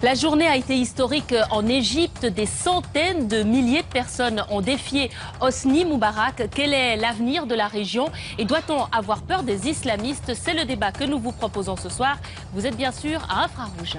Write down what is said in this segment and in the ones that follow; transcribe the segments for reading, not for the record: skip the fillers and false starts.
La journée a été historique en Égypte. Des centaines de milliers de personnes ont défié Hosni Moubarak. Quel est l'avenir de la région et doit-on avoir peur des islamistes? C'est le débat que nous vous proposons ce soir. Vous êtes bien sûr à Infrarouge.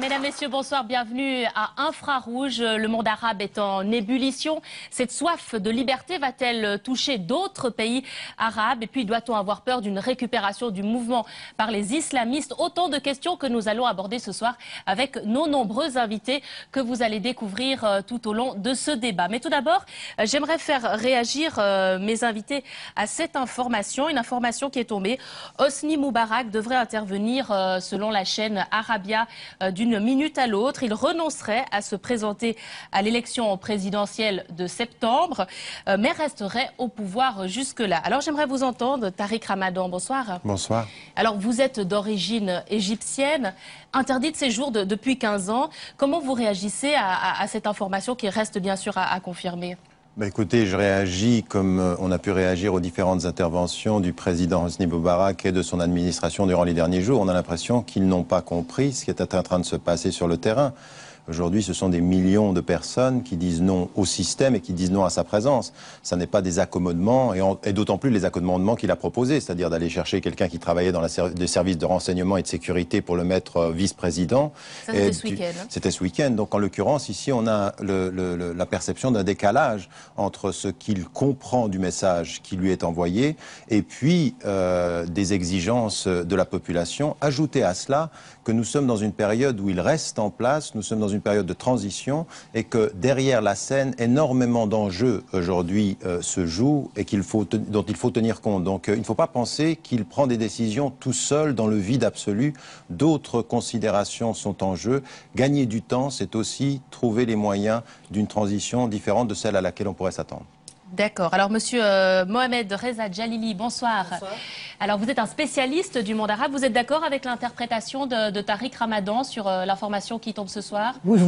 Mesdames, Messieurs, bonsoir. Bienvenue à Infrarouge. Le monde arabe est en ébullition. Cette soif de liberté va-t-elle toucher d'autres pays arabes? Et puis, doit-on avoir peur d'une récupération du mouvement par les islamistes? Autant de questions que nous allons aborder ce soir avec nos nombreux invités que vous allez découvrir tout au long de ce débat. Mais tout d'abord, j'aimerais faire réagir mes invités à cette information. Une information qui est tombée. Hosni Moubarak devrait intervenir selon la chaîne Arabia d'une minute à l'autre. Il renoncerait à se présenter à l'élection présidentielle de septembre, mais resterait au pouvoir jusque-là. Alors j'aimerais vous entendre, Tariq Ramadan, bonsoir. Bonsoir. Alors vous êtes d'origine égyptienne, interdit de séjour depuis 15 ans. Comment vous réagissez à cette information qui reste bien sûr à confirmer? Écoutez, je réagis comme on a pu réagir aux différentes interventions du président Hosni Moubarak et de son administration durant les derniers jours. On a l'impression qu'ils n'ont pas compris ce qui est en train de se passer sur le terrain. Aujourd'hui, ce sont des millions de personnes qui disent non au système et qui disent non à sa présence. Ça n'est pas des accommodements, et d'autant plus les accommodements qu'il a proposés, c'est-à-dire d'aller chercher quelqu'un qui travaillait dans les services de renseignement et de sécurité pour le mettre vice-président. Ça, c'était ce week-end. C'était ce week-end. Donc, en l'occurrence, ici, on a la perception d'un décalage entre ce qu'il comprend du message qui lui est envoyé et puis des exigences de la population. Ajoutez à cela que nous sommes dans une période où il reste en place, nous sommes dans une période de transition et que derrière la scène, énormément d'enjeux aujourd'hui se jouent et dont il faut tenir compte. Donc il ne faut pas penser qu'il prend des décisions tout seul dans le vide absolu. D'autres considérations sont en jeu. Gagner du temps, c'est aussi trouver les moyens d'une transition différente de celle à laquelle on pourrait s'attendre. D'accord. Alors, monsieur Mohamed Reza Jalili, bonsoir. Bonsoir. Alors, vous êtes un spécialiste du monde arabe. Vous êtes d'accord avec l'interprétation de Tariq Ramadan sur l'information qui tombe ce soir? Oui,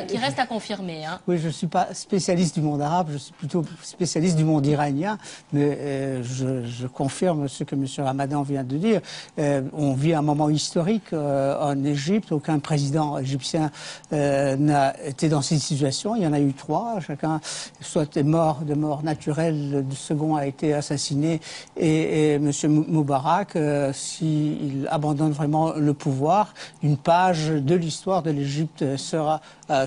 qui reste à confirmer. Hein. Oui, je ne suis pas spécialiste du monde arabe, je suis plutôt spécialiste du monde iranien. Mais je confirme ce que monsieur Ramadan vient de dire. On vit un moment historique en Égypte. Aucun président égyptien n'a été dans cette situation. Il y en a eu 3. Chacun soit est mort de mort naturelle. Le second a été assassiné et M. Moubarak, s'il abandonne vraiment le pouvoir, une page de l'histoire de l'Égypte sera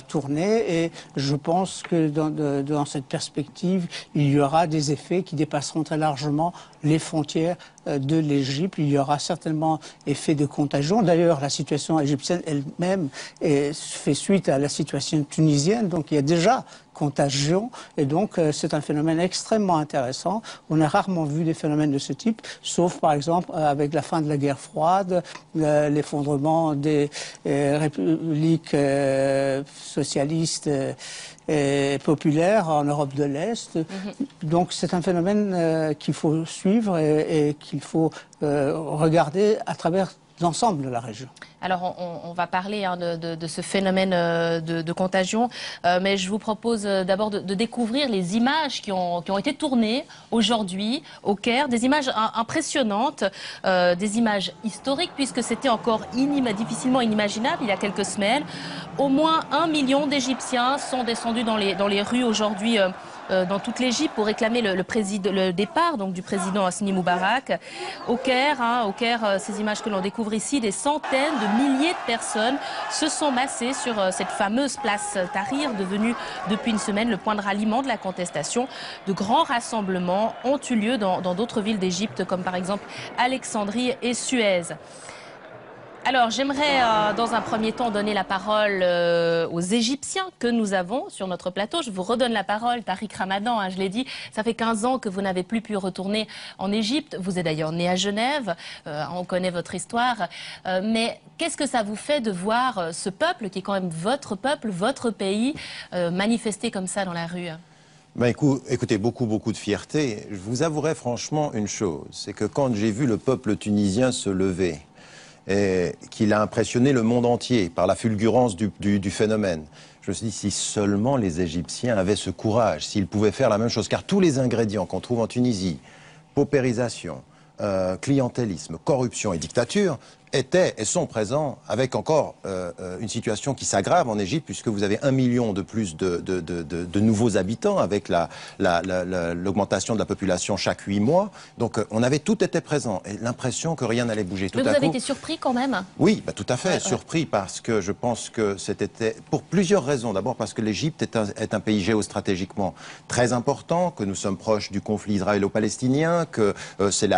tournée et je pense que dans cette perspective, il y aura des effets qui dépasseront très largement les frontières de l'Égypte. Il y aura certainement effet de contagion. D'ailleurs, la situation égyptienne elle-même fait suite à la situation tunisienne, donc il y a déjà contagion et donc c'est un phénomène extrêmement intéressant. On a rarement vu des phénomènes de ce type, sauf par exemple avec la fin de la guerre froide, l'effondrement des républiques socialistes et populaires en Europe de l'Est. Donc c'est un phénomène qu'il faut suivre et qu'il faut regarder à travers l'ensemble de la région. Alors, on va parler de ce phénomène de contagion, mais je vous propose d'abord de découvrir les images qui ont été tournées aujourd'hui au Caire, des images impressionnantes, des images historiques, puisque c'était encore difficilement inimaginable il y a quelques semaines. Au moins 1 million d'Égyptiens sont descendus dans les rues aujourd'hui dans toute l'Égypte pour réclamer le départ donc, du président Hosni Moubarak. Au Caire, ces images que l'on découvre ici, des centaines de milliers de personnes se sont massées sur cette fameuse place Tahrir, devenue depuis une semaine le point de ralliement de la contestation. De grands rassemblements ont eu lieu dans d'autres villes d'Égypte, comme par exemple Alexandrie et Suez. Alors, j'aimerais dans un premier temps donner la parole aux Égyptiens que nous avons sur notre plateau. Je vous redonne la parole, Tariq Ramadan, hein, je l'ai dit, ça fait 15 ans que vous n'avez plus pu retourner en Égypte. Vous êtes d'ailleurs né à Genève, on connaît votre histoire. Mais qu'est-ce que ça vous fait de voir ce peuple, qui est quand même votre peuple, votre pays, manifester comme ça dans la rue? Ben, écoutez, beaucoup de fierté. Je vous avouerai franchement une chose, c'est que quand j'ai vu le peuple tunisien se lever, et qu'il a impressionné le monde entier par la fulgurance du phénomène. Je me suis dit, si seulement les Égyptiens avaient ce courage, s'ils pouvaient faire la même chose, car tous les ingrédients qu'on trouve en Tunisie, paupérisation, clientélisme, corruption et dictature, étaient et sont présents, avec encore une situation qui s'aggrave en Égypte, puisque vous avez 1 million de plus de nouveaux habitants, avec l'augmentation de la population chaque 8 mois. Donc on avait tout été présent, et l'impression que rien n'allait bouger. Mais vous avez été surpris quand même? Oui, bah, tout à fait, surpris, parce que je pense que c'était pour plusieurs raisons. D'abord parce que l'Égypte est un pays géostratégiquement très important, que nous sommes proches du conflit israélo-palestinien, que c'est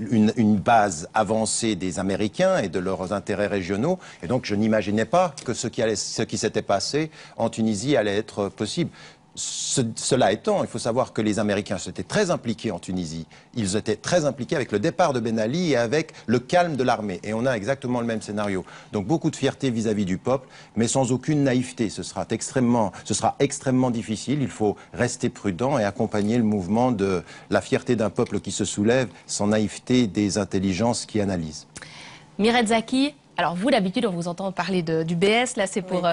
une base avancée des Américains et de leurs intérêts régionaux. Et donc, je n'imaginais pas que ce qui s'était passé en Tunisie allait être possible. Cela étant, il faut savoir que les Américains s'étaient très impliqués en Tunisie. Ils étaient très impliqués avec le départ de Ben Ali et avec le calme de l'armée. Et on a exactement le même scénario. Donc beaucoup de fierté vis-à-vis du peuple, mais sans aucune naïveté. Ce sera extrêmement difficile. Il faut rester prudent et accompagner le mouvement de la fierté d'un peuple qui se soulève sans naïveté des intelligences qui analysent. Mireille Zaki, alors vous d'habitude on vous entend parler du BS, là c'est pour,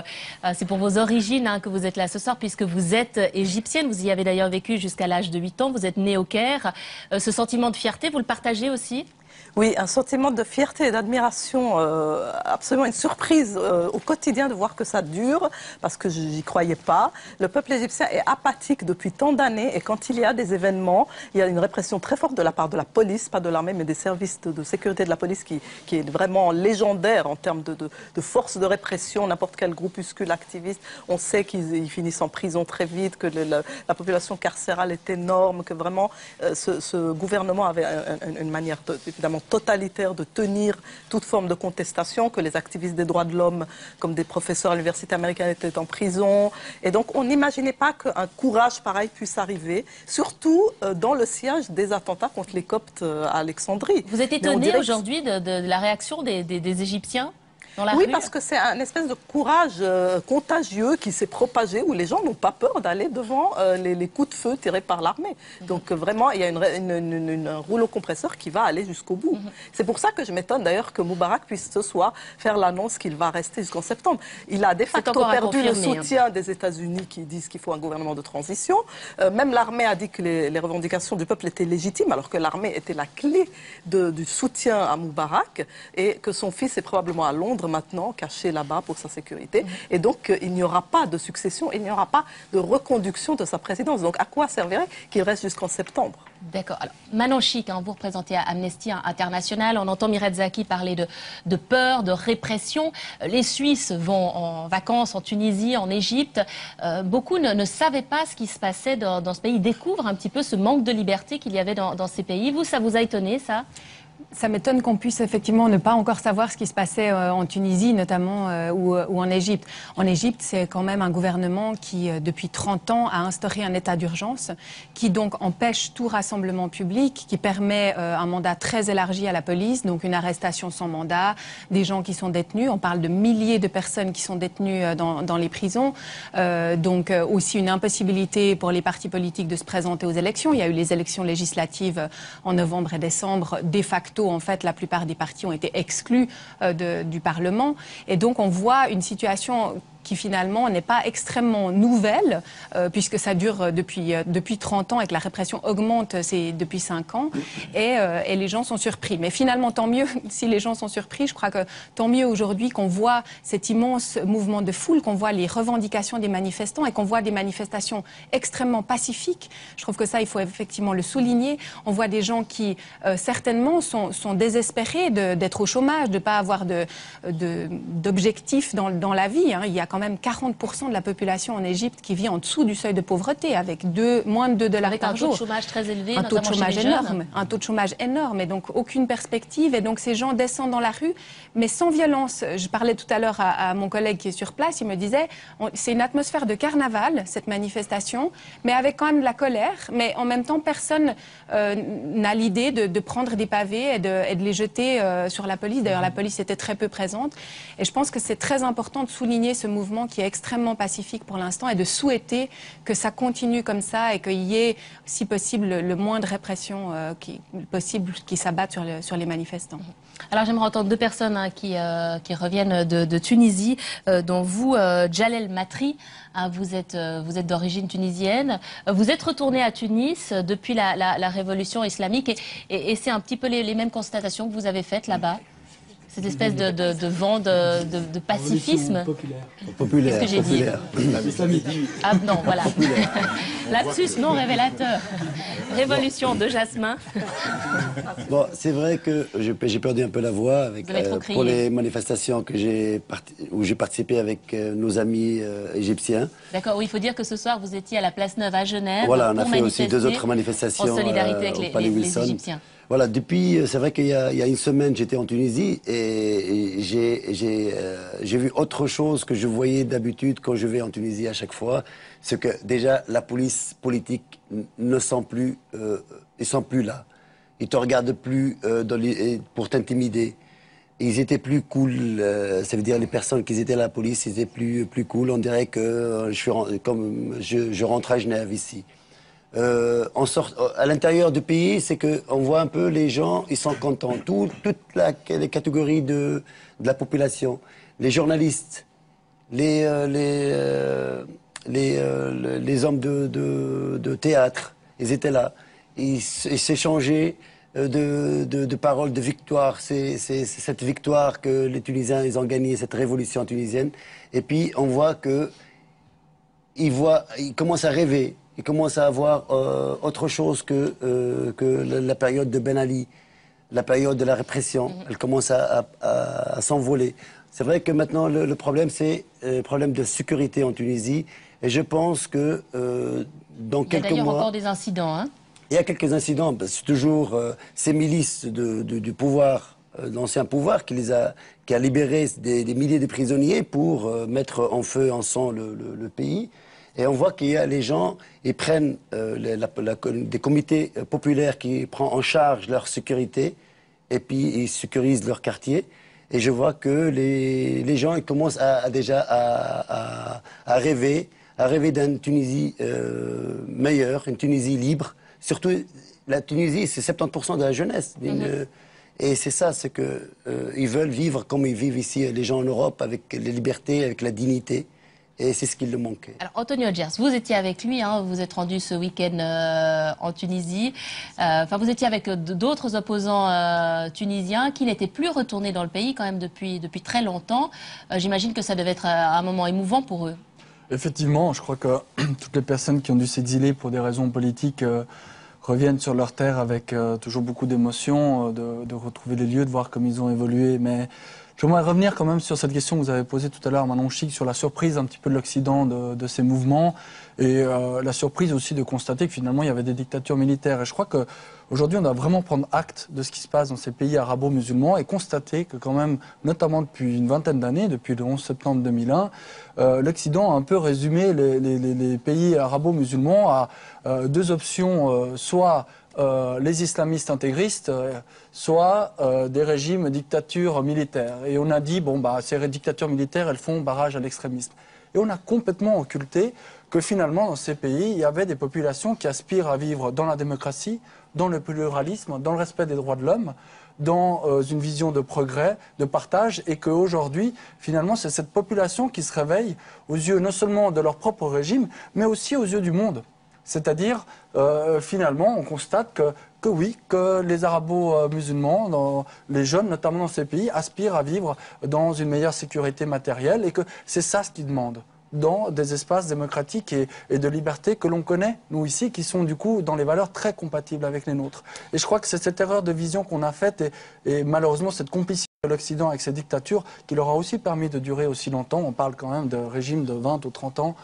pour vos origines hein, que vous êtes là ce soir, puisque vous êtes égyptienne, vous y avez d'ailleurs vécu jusqu'à l'âge de 8 ans, vous êtes née au Caire. Ce sentiment de fierté, vous le partagez aussi ? Oui, un sentiment de fierté et d'admiration, absolument une surprise au quotidien de voir que ça dure, parce que j'y croyais pas. Le peuple égyptien est apathique depuis tant d'années, et quand il y a des événements, il y a une répression très forte de la part de la police, pas de l'armée, mais des services de sécurité de la police qui est vraiment légendaire en termes de force de répression. N'importe quel groupuscule activiste, on sait qu'ils finissent en prison très vite, que la population carcérale est énorme, que vraiment ce gouvernement avait une manière évidemment totalitaire de tenir toute forme de contestation, que les activistes des droits de l'homme, comme des professeurs à l'université américaine, étaient en prison. Et donc, on n'imaginait pas qu'un courage pareil puisse arriver, surtout dans le siège des attentats contre les Coptes à Alexandrie. Vous êtes étonné aujourd'hui de la réaction des Égyptiens ? Oui, parce que c'est un espèce de courage contagieux qui s'est propagé, où les gens n'ont pas peur d'aller devant les coups de feu tirés par l'armée. Donc vraiment, il y a un rouleau compresseur qui va aller jusqu'au bout. C'est pour ça que je m'étonne d'ailleurs que Moubarak puisse ce soir faire l'annonce qu'il va rester jusqu'en septembre. Il a de facto perdu le soutien des États-Unis qui disent qu'il faut un gouvernement de transition. Même l'armée a dit que les revendications du peuple étaient légitimes, alors que l'armée était la clé du soutien à Moubarak, et que son fils est probablement à Londres maintenant, caché là-bas pour sa sécurité. Et donc, il n'y aura pas de succession, il n'y aura pas de reconduction de sa présidence. Donc, à quoi servirait qu'il reste jusqu'en septembre? D'accord. Alors, Manon Chic, hein, vous représentez Amnesty International. On entend Mireille Zaki parler de peur, de répression. Les Suisses vont en vacances en Tunisie, en Égypte. Beaucoup ne savaient pas ce qui se passait dans ce pays. Ils découvrent un petit peu ce manque de liberté qu'il y avait dans ces pays. Vous, ça vous a étonné, ça ? Ça m'étonne qu'on puisse effectivement ne pas encore savoir ce qui se passait en Tunisie notamment ou en Égypte. En Égypte, c'est quand même un gouvernement qui, depuis 30 ans, a instauré un état d'urgence qui donc empêche tout rassemblement public, qui permet un mandat très élargi à la police, donc une arrestation sans mandat, des gens qui sont détenus. On parle de milliers de personnes qui sont détenues dans les prisons. Donc aussi une impossibilité pour les partis politiques de se présenter aux élections. Il y a eu les élections législatives en novembre et décembre. De facto, en fait, la plupart des partis ont été exclus du Parlement. Et donc, on voit une situation qui finalement n'est pas extrêmement nouvelle, puisque ça dure depuis 30 ans et que la répression augmente depuis 5 ans, et les gens sont surpris. Mais finalement, tant mieux si les gens sont surpris. Je crois que tant mieux aujourd'hui qu'on voit cet immense mouvement de foule, qu'on voit les revendications des manifestants et qu'on voit des manifestations extrêmement pacifiques. Je trouve que ça, il faut effectivement le souligner. On voit des gens qui, certainement, sont désespérés d'être au chômage, de ne pas avoir d'objectifs dans la vie. Hein. Il y a quand quand même 40% de la population en Égypte qui vit en dessous du seuil de pauvreté, avec moins de 2 $ avec par jour. Un taux de chômage très élevé, un taux de notamment chômage chez les jeunes. énorme, un taux de chômage énorme, et donc aucune perspective. Et donc ces gens descendent dans la rue, mais sans violence. Je parlais tout à l'heure à mon collègue qui est sur place, il me disait, c'est une atmosphère de carnaval, cette manifestation, mais avec quand même de la colère, mais en même temps, personne n'a l'idée de prendre des pavés et de les jeter sur la police. D'ailleurs, la police était très peu présente. Et je pense que c'est très important de souligner ce mouvement qui est extrêmement pacifique pour l'instant et de souhaiter que ça continue comme ça et qu'il y ait, si possible, le moins de répression possible qui s'abattent sur les manifestants. Alors j'aimerais entendre deux personnes qui reviennent de Tunisie, dont vous, Jalel Matri, vous êtes d'origine tunisienne. Vous êtes retourné à Tunis depuis la révolution islamique et c'est un petit peu les mêmes constatations que vous avez faites là-bas. Cette espèce de vent de pacifisme. Populaire. Qu'est-ce que j'ai dit? Ah non, voilà. Lapsus non révélateur. Révolution de Jasmin. Bon, c'est vrai que j'ai perdu un peu la voix avec, pour les manifestations où j'ai participé avec nos amis égyptiens. D'accord, oui, il faut dire que ce soir, vous étiez à la Place Neuve à Genève. Voilà, on a fait aussi 2 autres manifestations en solidarité avec les Égyptiens. Voilà, depuis, c'est vrai qu'il y a une semaine, j'étais en Tunisie et j'ai vu autre chose que je voyais d'habitude quand je vais en Tunisie à chaque fois. C'est que déjà, la police politique ne sont plus, ils sont plus là. Ils te regardent plus pour t'intimider. Ils étaient plus cool, ça veut dire les personnes qui étaient à la police, ils étaient plus cool. On dirait que je rentre à Genève ici. À l'intérieur du pays, c'est qu'on voit un peu les gens, ils sont contents. Toutes les catégories de la population, les journalistes, les hommes de théâtre, ils étaient là. Ils s'échangeaient de paroles de victoire. C'est cette victoire que les Tunisiens ils ont gagnée, cette révolution tunisienne. Et puis on voit que ils commencent à rêver. Ils commencent à avoir autre chose que la période de Ben Ali, la période de la répression. Elle commence à s'envoler. C'est vrai que maintenant, le problème, c'est le problème de sécurité en Tunisie. Et je pense que dans quelques mois... Il y a d'ailleurs encore des incidents. Hein. Il y a quelques incidents. C'est toujours ces milices du pouvoir, l'ancien pouvoir, qui a libéré des milliers de prisonniers pour mettre en feu, en sang le pays. Et on voit qu'il y a les gens, ils prennent des comités populaires qui prennent en charge leur sécurité et puis ils sécurisent leur quartier. Et je vois que les gens ils commencent déjà à rêver d'une Tunisie meilleure, une Tunisie libre. Surtout, la Tunisie, c'est 70% de la jeunesse. Et c'est ça, c'est qu'ils veulent vivre comme ils vivent ici, les gens en Europe, avec les libertés, avec la dignité. Et c'est ce qui le manquait. Alors, Antonio Gers, vous étiez avec lui, vous êtes rendu ce week-end en Tunisie. Vous étiez avec d'autres opposants tunisiens qui n'étaient plus retournés dans le pays quand même depuis très longtemps. J'imagine que ça devait être un moment émouvant pour eux. Effectivement, je crois que toutes les personnes qui ont dû s'exiler pour des raisons politiques reviennent sur leur terre avec toujours beaucoup d'émotions, de retrouver les lieux, de voir comme ils ont évolué. Mais j'aimerais revenir quand même sur cette question que vous avez posée tout à l'heure, Manon Chic, sur la surprise un petit peu de l'Occident de ces mouvements et la surprise aussi de constater que finalement il y avait des dictatures militaires. Et je crois qu'aujourd'hui on doit vraiment prendre acte de ce qui se passe dans ces pays arabo-musulmans et constater que quand même, notamment depuis une vingtaine d'années, depuis le 11 septembre 2001, l'Occident a un peu résumé les pays arabo-musulmans à deux options, soit les islamistes intégristes, soit des régimes dictatures militaires. Et on a dit, ces dictatures militaires, elles font barrage à l'extrémisme. Et on a complètement occulté que finalement, dans ces pays, il y avait des populations qui aspirent à vivre dans la démocratie, dans le pluralisme, dans le respect des droits de l'homme, dans une vision de progrès, de partage, et qu'aujourd'hui, finalement, c'est cette population qui se réveille aux yeux non seulement de leur propre régime, mais aussi aux yeux du monde. C'est-à-dire, finalement, on constate que oui, que les arabo-musulmans, les jeunes, notamment dans ces pays, aspirent à vivre dans une meilleure sécurité matérielle et que c'est ça ce qu'ils demandent, dans des espaces démocratiques et de liberté que l'on connaît, nous ici, qui sont du coup dans les valeurs très compatibles avec les nôtres. Et je crois que c'est cette erreur de vision qu'on a faite et malheureusement cette complicité L'Occident avec ses dictatures qui leur a aussi permis de durer aussi longtemps. On parle quand même de régimes de 20 ou 30 ans.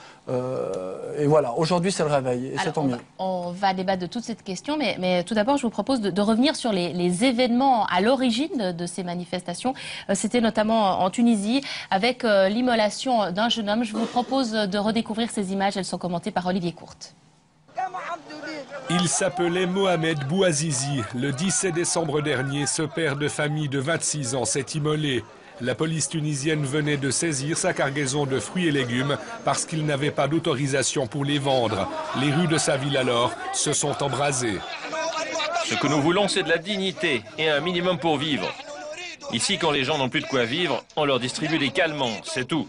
Et voilà, aujourd'hui c'est le réveil et c'est tant mieux. On va débattre de toute cette question, mais tout d'abord je vous propose de revenir sur les événements à l'origine de ces manifestations. C'était notamment en Tunisie avec l'immolation d'un jeune homme. Je vous propose de redécouvrir ces images, elles sont commentées par Olivier Courte. Il s'appelait Mohamed Bouazizi. Le 17 décembre dernier, ce père de famille de 26 ans s'est immolé. La police tunisienne venait de saisir sa cargaison de fruits et légumes parce qu'il n'avait pas d'autorisation pour les vendre. Les rues de sa ville alors se sont embrasées. Ce que nous voulons, c'est de la dignité et un minimum pour vivre. Ici, quand les gens n'ont plus de quoi vivre, on leur distribue des calmants, c'est tout.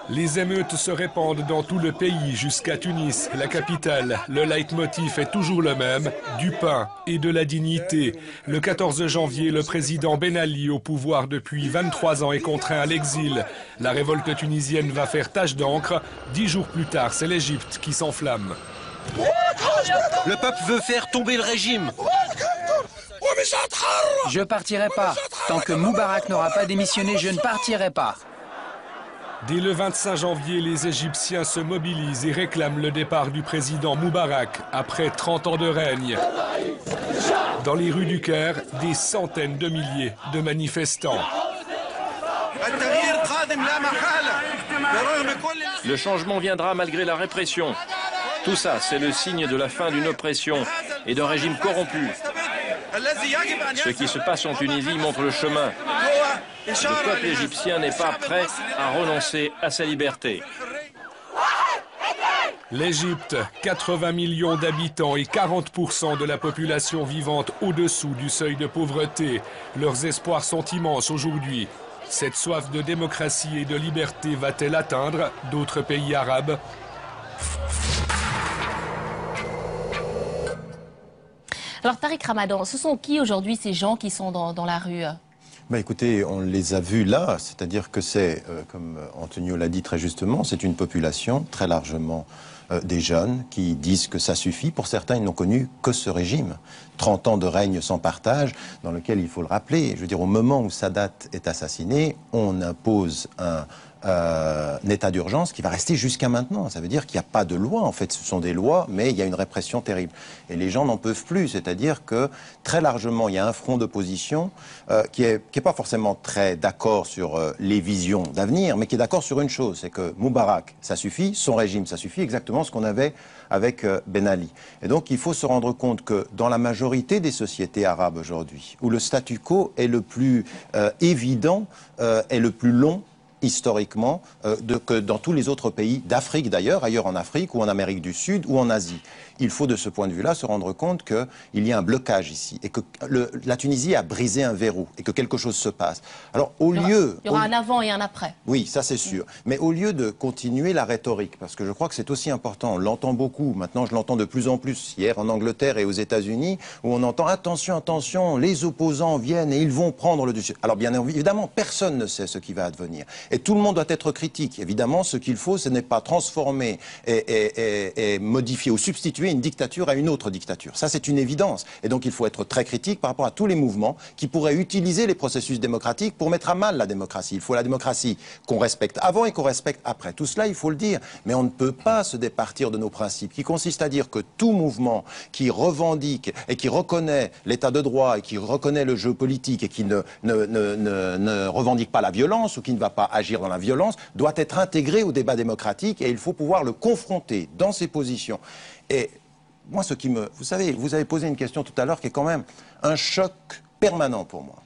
Les émeutes se répandent dans tout le pays jusqu'à Tunis, la capitale. Le leitmotiv est toujours le même, du pain et de la dignité. Le 14 janvier, le président Ben Ali, au pouvoir depuis 23 ans, est contraint à l'exil. La révolte tunisienne va faire tache d'encre. 10 jours plus tard, c'est l'Égypte qui s'enflamme. Le peuple veut faire tomber le régime. Je partirai pas. Tant que Moubarak n'aura pas démissionné, je ne partirai pas. Dès le 25 janvier, les Égyptiens se mobilisent et réclament le départ du président Moubarak après 30 ans de règne. Dans les rues du Caire, des centaines de milliers de manifestants. Le changement viendra malgré la répression. Tout ça, c'est le signe de la fin d'une oppression et d'un régime corrompu. Ce qui se passe en Tunisie montre le chemin. Le peuple égyptien n'est pas prêt à renoncer à sa liberté. L'Égypte, 80 millions d'habitants et 40% de la population vivante au-dessous du seuil de pauvreté. Leurs espoirs sont immenses aujourd'hui. Cette soif de démocratie et de liberté va-t-elle atteindre d'autres pays arabes ? Alors Tariq Ramadan, ce sont qui aujourd'hui ces gens qui sont dans la rue ? Écoutez, on les a vus là, c'est-à-dire que c'est, comme Antonio l'a dit très justement, c'est une population très largement des jeunes qui disent que ça suffit. Pour certains, ils n'ont connu que ce régime. 30 ans de règne sans partage, dans lequel, il faut le rappeler, je veux dire, au moment où Sadat est assassiné, on impose un état d'urgence qui va rester jusqu'à maintenant. Ça veut dire qu'il n'y a pas de loi. En fait, ce sont des lois, mais il y a une répression terrible. Et les gens n'en peuvent plus. C'est-à-dire que, très largement, il y a un front d'opposition qui est pas forcément très d'accord sur les visions d'avenir, mais qui est d'accord sur une chose, c'est que Moubarak, ça suffit, son régime, ça suffit, exactement ce qu'on avait avec Ben Ali. Et donc, il faut se rendre compte que dans la majorité des sociétés arabes aujourd'hui, où le statu quo est le plus évident, est le plus long, historiquement, que dans tous les autres pays d'Afrique d'ailleurs, ailleurs en Afrique ou en Amérique du Sud ou en Asie. Il faut de ce point de vue-là se rendre compte qu'il y a un blocage ici et que la Tunisie a brisé un verrou et que quelque chose se passe. Alors il y aura un avant et un après. Oui, ça c'est sûr. Mais au lieu de continuer la rhétorique, parce que je crois que c'est aussi important, on l'entend beaucoup, maintenant je l'entends de plus en plus, hier en Angleterre et aux États-Unis, où on entend attention, attention, les opposants viennent et ils vont prendre le dessus. Alors bien évidemment, personne ne sait ce qui va advenir. Et tout le monde doit être critique. Évidemment, ce qu'il faut, ce n'est pas transformer et modifier ou substituer une dictature à une autre dictature. Ça, c'est une évidence. Et donc, il faut être très critique par rapport à tous les mouvements qui pourraient utiliser les processus démocratiques pour mettre à mal la démocratie. Il faut la démocratie qu'on respecte avant et qu'on respecte après. Tout cela, il faut le dire. Mais on ne peut pas se départir de nos principes, qui consistent à dire que tout mouvement qui revendique et qui reconnaît l'état de droit et qui reconnaît le jeu politique et qui ne revendique pas la violence ou qui ne va pas agir dans la violence, doit être intégré au débat démocratique et il faut pouvoir le confronter dans ses positions. Et moi, vous savez, vous avez posé une question tout à l'heure qui est quand même un choc permanent pour moi.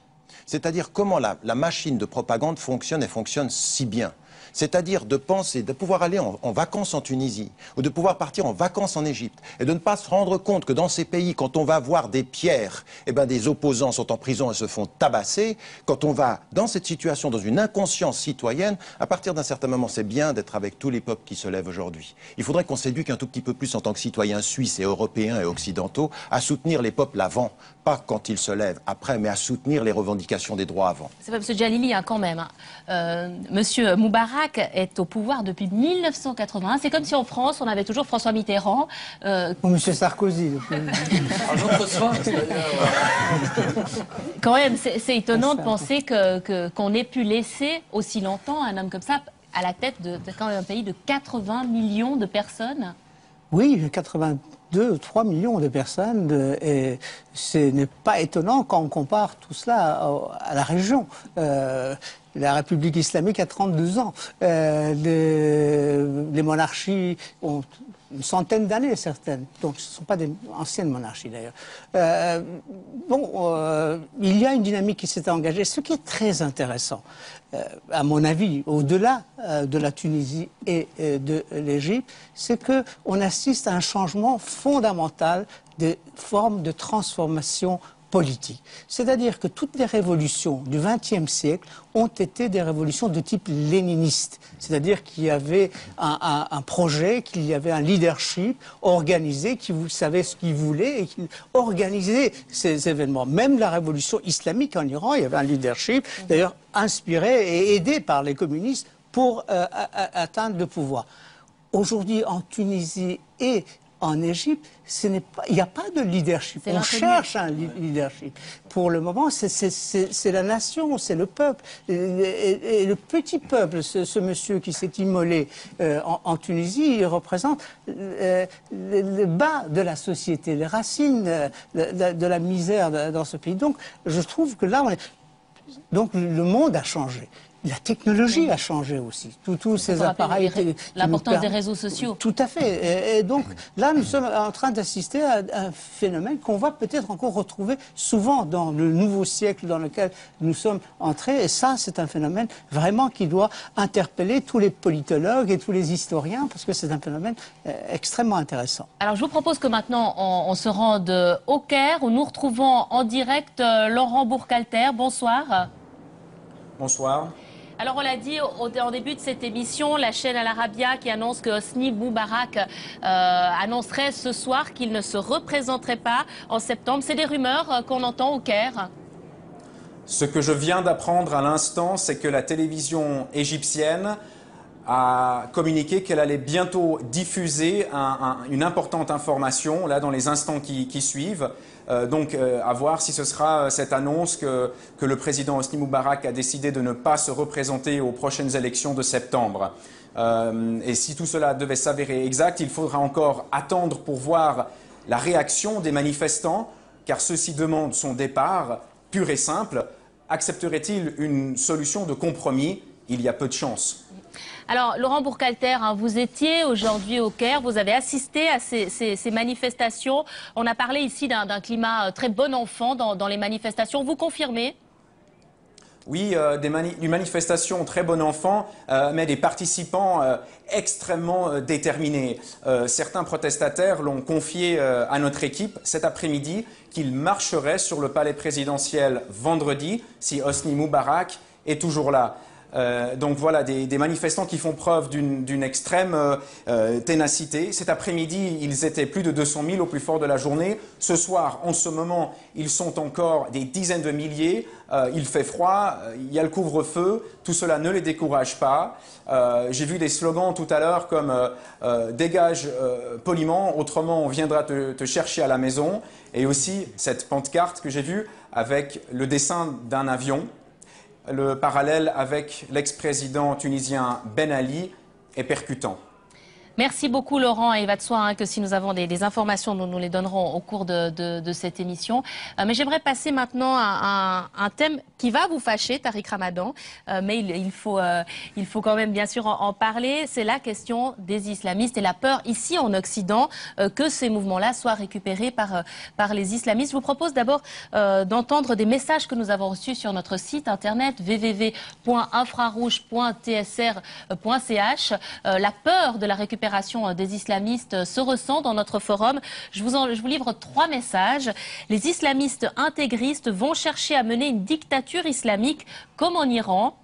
C'est-à-dire comment la machine de propagande fonctionne et fonctionne si bien. C'est-à-dire de penser, de pouvoir aller en vacances en Tunisie ou de pouvoir partir en vacances en Égypte et de ne pas se rendre compte que dans ces pays, quand on va voir des pierres, des opposants sont en prison et se font tabasser. Quand on va dans cette situation, dans une inconscience citoyenne, à partir d'un certain moment, c'est bien d'être avec tous les peuples qui se lèvent aujourd'hui. Il faudrait qu'on s'éduque un tout petit peu plus en tant que citoyens suisses et européens et occidentaux à soutenir les peuples avant, pas quand ils se lèvent après, mais à soutenir les revendications des droits avant. C'est pas M. Jalili quand même. Monsieur Moubarak Moubarak est au pouvoir depuis 1981. C'est comme si en France, on avait toujours François Mitterrand. Ou M. Sarkozy. Un autre soir, Quand même, c'est étonnant de penser qu'on ait pu laisser aussi longtemps un homme comme ça à la tête de quand même un pays de 80 millions de personnes. Oui, 82, 3 millions de personnes, et ce n'est pas étonnant quand on compare tout cela à la région. La République islamique a 32 ans. Les monarchies ont une centaine d'années, certaines. Donc ce ne sont pas des anciennes monarchies, d'ailleurs. Il y a une dynamique qui s'est engagée. Ce qui est très intéressant, à mon avis, au-delà de la Tunisie et de l'Égypte, c'est qu'on assiste à un changement fondamental des formes de transformation politique. C'est-à-dire que toutes les révolutions du XXe siècle ont été des révolutions de type léniniste. C'est-à-dire qu'il y avait un projet, qu'il y avait un leadership organisé, qui savait ce qu'il voulait et qui organisait ces événements. Même la révolution islamique en Iran, il y avait un leadership, d'ailleurs inspiré et aidé par les communistes pour atteindre le pouvoir. Aujourd'hui, en Tunisie et en Égypte, il n'y a pas de leadership. On cherche un leadership. Pour le moment, c'est la nation, c'est le peuple. Et le petit peuple, ce monsieur qui s'est immolé en Tunisie, il représente le bas de la société, les racines de la misère dans ce pays. Donc, je trouve que là, donc le monde a changé. La technologie a changé aussi. Tous ces appareils. L'importance des réseaux sociaux. Tout à fait. Et donc là, nous sommes en train d'assister à un phénomène qu'on va peut-être encore retrouver souvent dans le nouveau siècle dans lequel nous sommes entrés. Et ça, c'est un phénomène vraiment qui doit interpeller tous les politologues et tous les historiens parce que c'est un phénomène extrêmement intéressant. Alors, je vous propose que maintenant, on se rende au Caire où nous retrouvons en direct Laurent Bourcalter. Bonsoir. Bonsoir. Alors on l'a dit en début de cette émission, la chaîne Al Arabiya qui annonce que Hosni Moubarak annoncerait ce soir qu'il ne se représenterait pas en septembre. C'est des rumeurs qu'on entend au Caire. Ce que je viens d'apprendre à l'instant, c'est que la télévision égyptienne a communiqué qu'elle allait bientôt diffuser une importante information là dans les instants qui suivent. Donc à voir si ce sera cette annonce que le président Hosni Moubarak a décidé de ne pas se représenter aux prochaines élections de septembre. Et si tout cela devait s'avérer exact, il faudra encore attendre pour voir la réaction des manifestants, car ceux-ci demandent son départ, pur et simple. Accepterait-il une solution de compromis? Il y a peu de chance. Alors, Laurent Bourcalter, vous étiez aujourd'hui au Caire, vous avez assisté à ces manifestations. On a parlé ici d'un climat très bon enfant dans les manifestations. Vous confirmez ? Oui, une manifestation très bon enfant, mais des participants extrêmement déterminés. Certains protestataires l'ont confié à notre équipe cet après-midi qu'ils marcheraient sur le palais présidentiel vendredi si Hosni Moubarak est toujours là. Donc voilà, des manifestants qui font preuve d'une extrême ténacité. Cet après-midi, ils étaient plus de 200 000 au plus fort de la journée. Ce soir, en ce moment, ils sont encore des dizaines de milliers. Il fait froid, il y a le couvre-feu. Tout cela ne les décourage pas. J'ai vu des slogans tout à l'heure comme dégage poliment, autrement on viendra te chercher à la maison. Et aussi cette pancarte que j'ai vue avec le dessin d'un avion. Le parallèle avec l'ex-président tunisien Ben Ali est percutant. Merci beaucoup Laurent, et il va de soi que si nous avons des informations, nous les donnerons au cours de cette émission. Mais j'aimerais passer maintenant à un thème qui va vous fâcher, Tariq Ramadan, mais il faut quand même bien sûr en parler. C'est la question des islamistes et la peur ici en Occident que ces mouvements-là soient récupérés par les islamistes. Je vous propose d'abord d'entendre des messages que nous avons reçus sur notre site internet www.infrarouge.tsr.ch. La peur de la récupération des islamistes se ressent dans notre forum. Je vous livre 3 messages. Les islamistes intégristes vont chercher à mener une dictature islamique comme en Iran.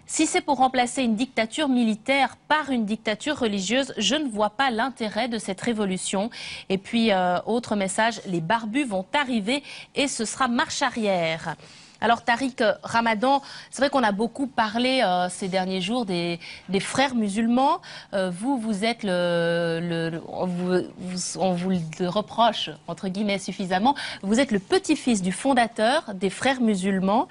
Si c'est pour remplacer une dictature militaire par une dictature religieuse, je ne vois pas l'intérêt de cette révolution. Et puis, autre message, les barbus vont arriver et ce sera marche arrière. Alors Tariq Ramadan, c'est vrai qu'on a beaucoup parlé ces derniers jours des frères musulmans. Vous êtes on vous le reproche entre guillemets suffisamment. Vous êtes le petit-fils du fondateur des frères musulmans.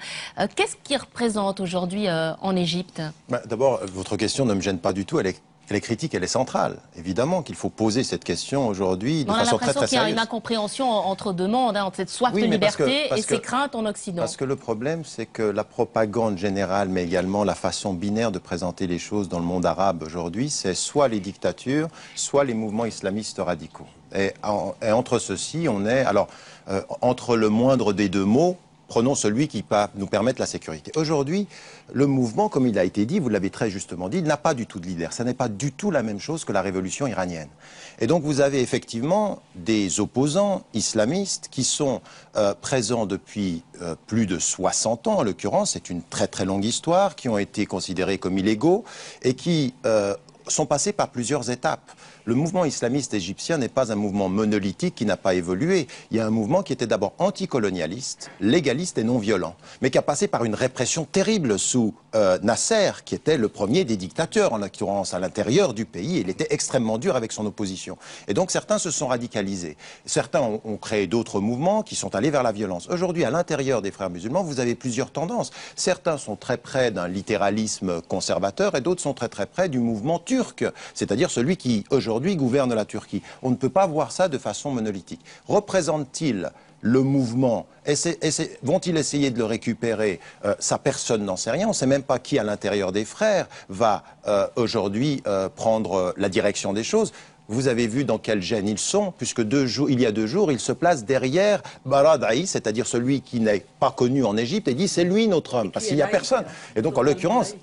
Qu'est-ce qu'ils représentent aujourd'hui en Égypte? D'abord, votre question ne me gêne pas du tout. Elle est critique, elle est centrale. Évidemment qu'il faut poser cette question aujourd'hui de façon très très sérieuse. On a l'impression qu'il y a une incompréhension entre deux mondes, entre cette soif de liberté et ces craintes en Occident. Parce que le problème, c'est que la propagande générale, mais également la façon binaire de présenter les choses dans le monde arabe aujourd'hui, c'est soit les dictatures, soit les mouvements islamistes radicaux. Et entre ceux-ci, on est... Alors, entre le moindre des deux mots, prenons celui qui va nous permettre la sécurité. Aujourd'hui, le mouvement, comme il a été dit, vous l'avez très justement dit, il n'a pas du tout de leader. Ça n'est pas du tout la même chose que la révolution iranienne. Et donc vous avez effectivement des opposants islamistes qui sont présents depuis plus de 60 ans, en l'occurrence, c'est une très très longue histoire, qui ont été considérés comme illégaux et qui sont passés par plusieurs étapes. Le mouvement islamiste égyptien n'est pas un mouvement monolithique qui n'a pas évolué. Il y a un mouvement qui était d'abord anticolonialiste, légaliste et non violent, mais qui a passé par une répression terrible sous Nasser, qui était le premier des dictateurs, en l'occurrence à l'intérieur du pays. Il était extrêmement dur avec son opposition. Et donc certains se sont radicalisés. Certains ont créé d'autres mouvements qui sont allés vers la violence. Aujourd'hui, à l'intérieur des frères musulmans, vous avez plusieurs tendances. Certains sont très près d'un littéralisme conservateur et d'autres sont très très près du mouvement turc, c'est-à-dire celui qui aujourd'hui gouverne la Turquie. On ne peut pas voir ça de façon monolithique. Représente-t-il le mouvement? Vont-ils essayer de le récupérer? Ça, personne n'en sait rien. On ne sait même pas qui, à l'intérieur des frères, va aujourd'hui prendre la direction des choses. Vous avez vu dans quel gène ils sont, puisque il y a 2 jours, ils se placent derrière Baradei, c'est-à-dire celui qui n'est pas connu en Égypte, et dit c'est lui notre homme, parce qu'il n'y a personne. Et donc en l'occurrence,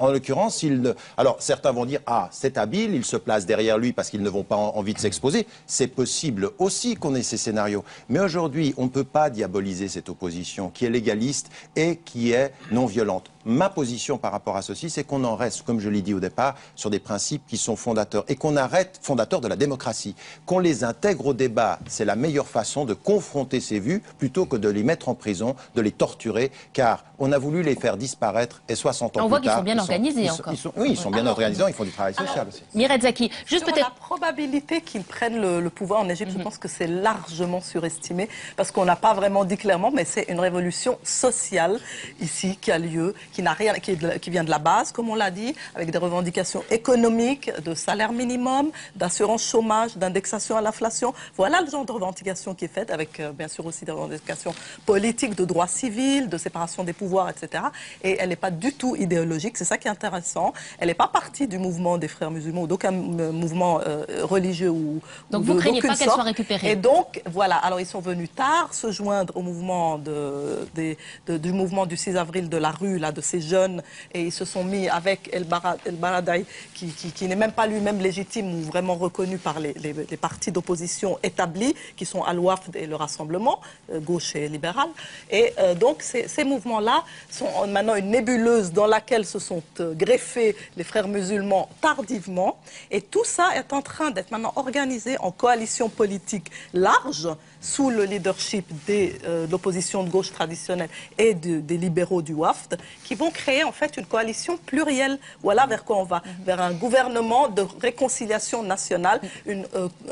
alors certains vont dire ah c'est habile, ils se placent derrière lui parce qu'ils ne vont pas envie de s'exposer. C'est possible aussi qu'on ait ces scénarios. Mais aujourd'hui, on ne peut pas diaboliser cette opposition qui est légaliste et qui est non violente. Ma position par rapport à ceci, c'est qu'on en reste, comme je l'ai dit au départ, sur des principes qui sont fondateurs et qu'on arrête fondateurs de la démocratie. Qu'on les intègre au débat, c'est la meilleure façon de confronter ces vues plutôt que de les mettre en prison, de les torturer, car on a voulu les faire disparaître et 60 ans plus tard... On voit qu'ils sont bien organisés encore. Oui, ils sont bien organisés, ils font du travail social aussi. Mireille Zaki, juste peut-être... La probabilité qu'ils prennent le pouvoir en Égypte, je pense que c'est largement surestimé, parce qu'on n'a pas vraiment dit clairement, mais c'est une révolution sociale ici qui a lieu, qui n'a rien, qui vient de la base, comme on l'a dit, avec des revendications économiques, de salaire minimum, d'assurance chômage, d'indexation à l'inflation. Voilà le genre de revendication qui est faite, avec bien sûr aussi des revendications politiques, de droits civils, de séparation des pouvoirs, etc. Et elle n'est pas du tout idéologique, c'est ça qui est intéressant. Elle n'est pas partie du mouvement des frères musulmans ou d'aucun mouvement religieux ou donc vous ne craignez pas qu'elle soit récupérée. Et donc, voilà, alors ils sont venus tard se joindre au mouvement du mouvement du 6 avril de la rue, là, de ces jeunes, et ils se sont mis avec El Baradei, qui n'est même pas lui-même légitime ou vraiment reconnu par les partis d'opposition établis, qui sont Al-Wafd et le Rassemblement, gauche et libéral. Et donc ces mouvements-là sont maintenant une nébuleuse dans laquelle se sont greffés les frères musulmans tardivement. Et tout ça est en train d'être maintenant organisé en coalition politique large, sous le leadership de l'opposition de gauche traditionnelle et des libéraux du Wafd, qui vont créer en fait une coalition plurielle. Voilà vers quoi on va, vers un gouvernement de réconciliation nationale,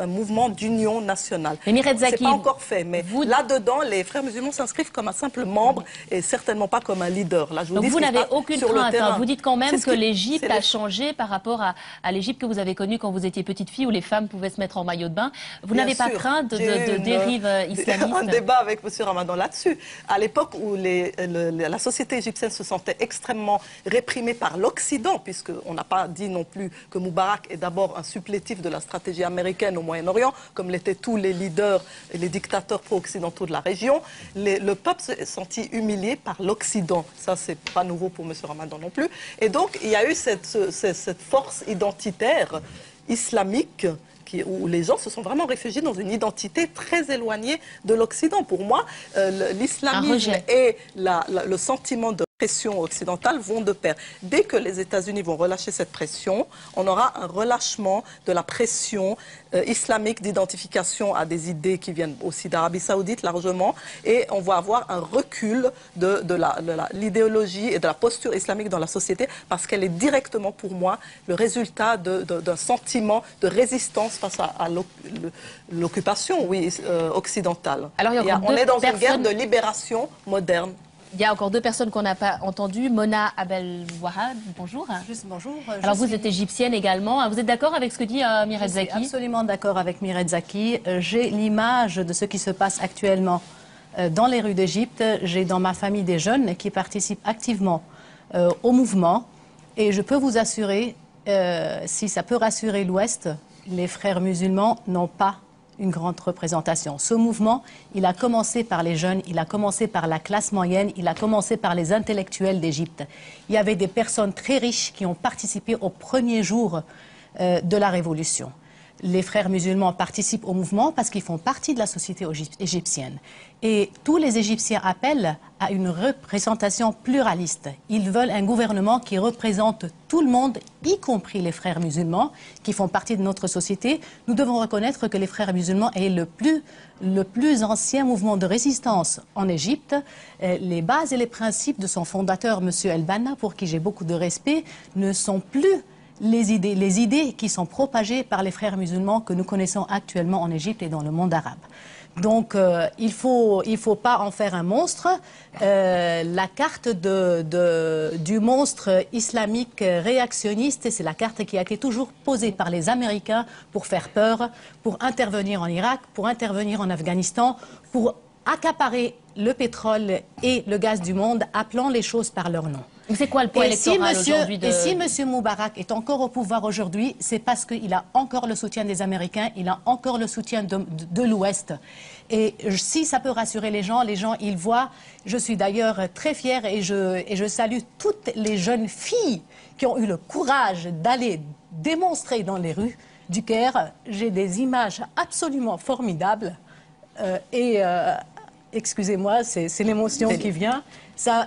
un mouvement d'union nationale. C'est pas encore fait, mais là-dedans, les frères musulmans s'inscrivent comme un simple membre et certainement pas comme un leader. Là, je vous donc dis vous n'avez aucune crainte, hein. Vous dites quand même que l'Égypte a changé changé par rapport à l'Égypte que vous avez connue quand vous étiez petite fille, où les femmes pouvaient se mettre en maillot de bain. Vous n'avez pas crainte de dérive islamiste? Un débat avec M. Ramadan là-dessus. À l'époque où la société égyptienne se sentait extrêmement réprimée par l'Occident, puisqu'on n'a pas dit non plus que Moubarak est d'abord un supplétif de la stratégie américaine au Moyen-Orient, comme l'étaient tous les leaders et les dictateurs pro-occidentaux de la région, le peuple s'est senti humilié par l'Occident. Ça, c'est pas nouveau pour M. Ramadan non plus. Et donc, il y a eu cette force identitaire islamique où les gens se sont vraiment réfugiés dans une identité très éloignée de l'Occident. Pour moi, l'islamisme et le sentiment de pressions occidentales vont de pair. Dès que les États-Unis vont relâcher cette pression, on aura un relâchement de la pression islamique d'identification à des idées qui viennent aussi d'Arabie Saoudite largement, et on va avoir un recul de l'idéologie et de la posture islamique dans la société, parce qu'elle est directement pour moi le résultat d'un sentiment de résistance face à l'occupation occidentale. Alors, on est dans une guerre de libération moderne. Il y a encore deux personnes qu'on n'a pas entendues. Mona Abelwahad, bonjour. Juste bonjour. Alors vous êtes égyptienne également. Vous êtes d'accord avec ce que dit Mireille Zaki? Je suis absolument d'accord avec Mireille Zaki. J'ai l'image de ce qui se passe actuellement dans les rues d'Égypte. J'ai dans ma famille des jeunes qui participent activement au mouvement. Et je peux vous assurer, si ça peut rassurer l'Ouest, les frères musulmans n'ont pas une grande représentation. Ce mouvement, il a commencé par les jeunes, il a commencé par la classe moyenne, il a commencé par les intellectuels d'Égypte. Il y avait des personnes très riches qui ont participé au premier jour de la Révolution. Les frères musulmans participent au mouvement parce qu'ils font partie de la société égyptienne. Et tous les Égyptiens appellent à une représentation pluraliste. Ils veulent un gouvernement qui représente tout le monde, y compris les frères musulmans, qui font partie de notre société. Nous devons reconnaître que les frères musulmans est le plus ancien mouvement de résistance en Égypte. Les bases et les principes de son fondateur, M. El-Banna, pour qui j'ai beaucoup de respect, ne sont plus les idées qui sont propagées par les frères musulmans que nous connaissons actuellement en Égypte et dans le monde arabe. Donc, il faut pas en faire un monstre. La carte du monstre islamique réactionniste, c'est la carte qui a été toujours posée par les Américains pour faire peur, pour intervenir en Irak, pour intervenir en Afghanistan, pour accaparer le pétrole et le gaz du monde, appelant les choses par leur nom. C'est quoi le poids électoral aujourd'hui Et si M. Moubarak est encore au pouvoir aujourd'hui, c'est parce qu'il a encore le soutien des Américains, il a encore le soutien de l'Ouest. Et si ça peut rassurer les gens, ils voient. Je suis d'ailleurs très fière et je salue toutes les jeunes filles qui ont eu le courage d'aller démontrer dans les rues du Caire. J'ai des images absolument formidables excusez-moi, c'est l'émotion qui vient.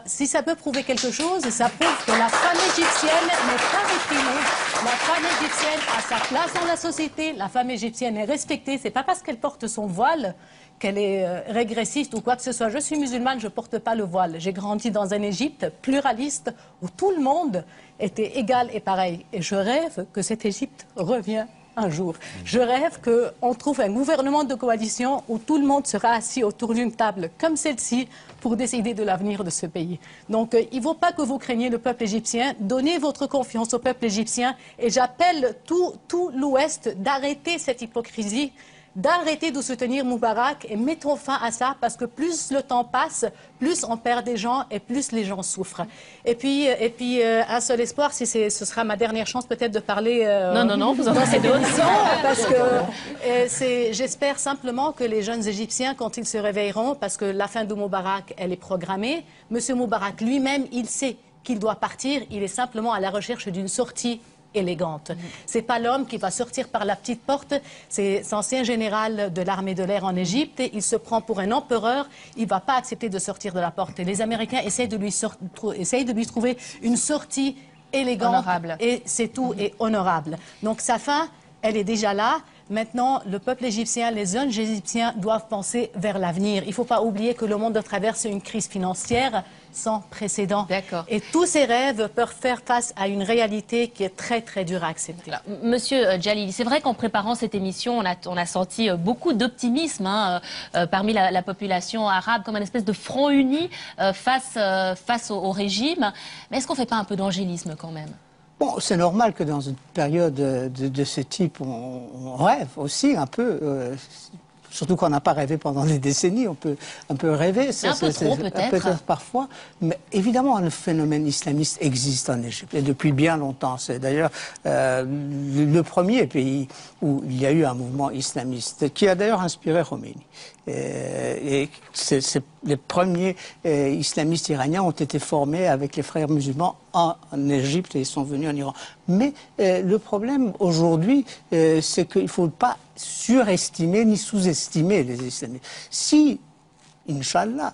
Si ça peut prouver quelque chose, ça prouve que la femme égyptienne n'est pas réprimée. La femme égyptienne a sa place dans la société. La femme égyptienne est respectée. C'est pas parce qu'elle porte son voile qu'elle est régressiste ou quoi que ce soit. Je suis musulmane, je ne porte pas le voile. J'ai grandi dans un Égypte pluraliste où tout le monde était égal et pareil. Et je rêve que cette Égypte revienne un jour. Je rêve qu'on trouve un gouvernement de coalition où tout le monde sera assis autour d'une table comme celle-ci pour décider de l'avenir de ce pays. Donc, il ne faut pas que vous craigniez le peuple égyptien. Donnez votre confiance au peuple égyptien et j'appelle tout l'Ouest d'arrêter cette hypocrisie, d'arrêter de soutenir Moubarak et mettons fin à ça parce que plus le temps passe, plus on perd des gens et plus les gens souffrent. Et puis un seul espoir, ce sera ma dernière chance peut-être de parler... Non, vous en avez d'autres. Parce que j'espère simplement que les jeunes Égyptiens, quand ils se réveilleront, parce que la fin de Moubarak, elle est programmée, M. Moubarak lui-même, il sait qu'il doit partir, il est simplement à la recherche d'une sortie élégante. C'est pas l'homme qui va sortir par la petite porte, c'est l'ancien général de l'armée de l'air en Égypte, il se prend pour un empereur, il va pas accepter de sortir de la porte. Et les Américains essayent de lui trouver une sortie élégante, honorable. Et c'est tout, et honorable. Donc sa fin, elle est déjà là. Maintenant, le peuple égyptien, les jeunes égyptiens doivent penser vers l'avenir. Il ne faut pas oublier que le monde traverse une crise financière sans précédent. Et tous ces rêves peuvent faire face à une réalité qui est très, très dure à accepter. Alors, Monsieur Djalili, c'est vrai qu'en préparant cette émission, on a senti beaucoup d'optimisme parmi la population arabe, comme une espèce de front uni face au régime. Mais est-ce qu'on ne fait pas un peu d'angélisme quand même ? Bon, c'est normal que dans une période de ce type, on rêve aussi un peu. Surtout qu'on n'a pas rêvé pendant des décennies, on peut rêver. Un peu trop peut-être. Parfois. Mais évidemment, le phénomène islamiste existe en Égypte, et depuis bien longtemps. C'est d'ailleurs le premier pays où il y a eu un mouvement islamiste, qui a d'ailleurs inspiré Khomeini. Et les premiers islamistes iraniens ont été formés avec les frères musulmans en Égypte et ils sont venus en Iran. Mais le problème aujourd'hui, c'est qu'il ne faut pas surestimer ni sous-estimer les islamistes. Si Inch'Allah,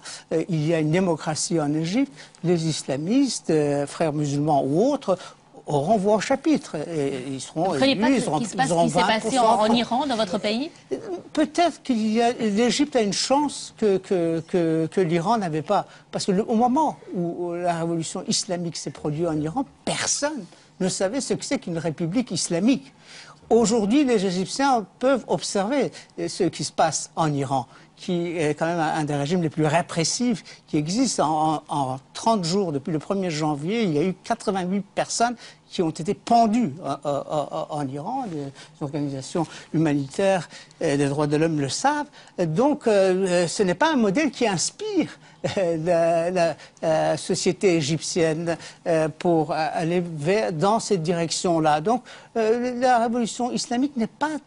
il y a une démocratie en Égypte, les islamistes, frères musulmans ou autres, auront voix au chapitre. Et ils seront Vous ne croyez pas élus, qu'il se passe ce qui s'est passé en Iran, dans votre pays? Peut-être l'Égypte a une chance que l'Iran n'avait pas. Parce qu'au moment où la révolution islamique s'est produite en Iran, personne ne savait ce que c'est qu'une république islamique. Aujourd'hui, les Égyptiens peuvent observer ce qui se passe en Iran, qui est quand même un des régimes les plus répressifs qui existent. En 30 jours, depuis le 1er janvier, il y a eu 88 personnes qui ont été pendues en Iran. Les organisations humanitaires et des droits de l'homme le savent. Donc, ce n'est pas un modèle qui inspire la société égyptienne pour aller dans cette direction-là. Donc, la révolution islamique n'est pas